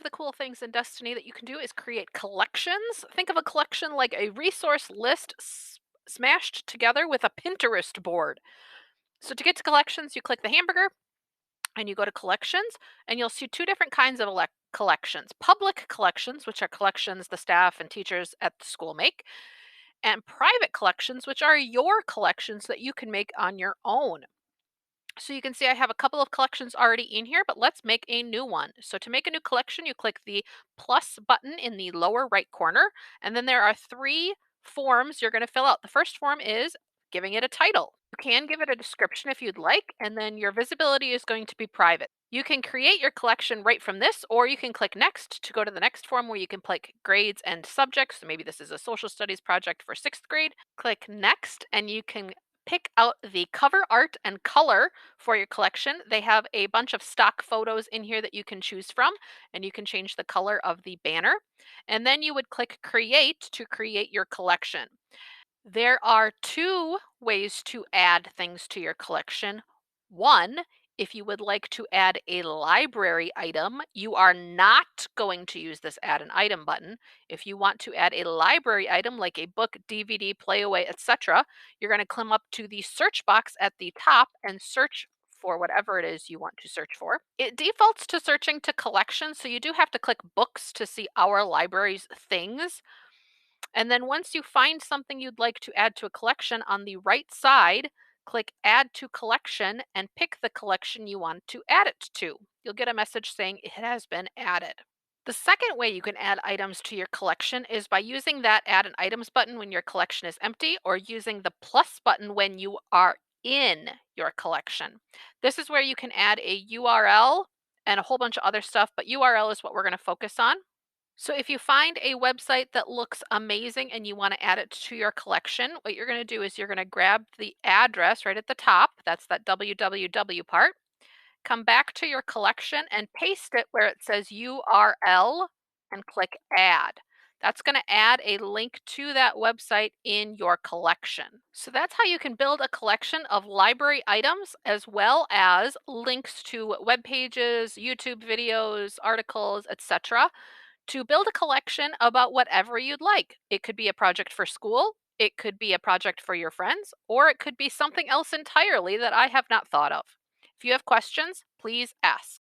of the cool things in Destiny that you can do is create collections. Think of a collection like a resource list smashed together with a Pinterest board. So to get to collections, you click the hamburger and you go to collections, and you'll see two different kinds of collections: public collections, which are collections the staff and teachers at the school make, and private collections, which are your collections that you can make on your own. So you can see I have a couple of collections already in here, but let's make a new one. So to make a new collection, you click the plus button in the lower right corner, and then there are three forms you're going to fill out. The first form is giving it a title. You can give it a description if you'd like, and then your visibility is going to be private. You can create your collection right from this, or you can click next to go to the next form where you can pick grades and subjects. So maybe this is a social studies project for sixth grade. Click next, and you can pick out the cover art and color for your collection. They have a bunch of stock photos in here that you can choose from, and you can change the color of the banner. And then you would click create to create your collection. There are two ways to add things to your collection. One, if you would like to add a library item, you are not going to use this add an item button. If you want to add a library item like a book, DVD, playaway, etc., you're going to climb up to the search box at the top and search for whatever it is you want to search for. It defaults to searching to collections, so you do have to click books to see our library's things. And then once you find something you'd like to add to a collection, on the right side, click Add to Collection and pick the collection you want to add it to. You'll get a message saying it has been added. The second way you can add items to your collection is by using that Add an Items button when your collection is empty, or using the plus button when you are in your collection. This is where you can add a URL and a whole bunch of other stuff, but URL is what we're going to focus on. So if you find a website that looks amazing and you want to add it to your collection, what you're going to do is you're going to grab the address right at the top. That's that www part. Come back to your collection and paste it where it says URL and click add. That's going to add a link to that website in your collection. So that's how you can build a collection of library items, as well as links to web pages, YouTube videos, articles, etc., to build a collection about whatever you'd like. It could be a project for school, it could be a project for your friends, or it could be something else entirely that I have not thought of. If you have questions, please ask.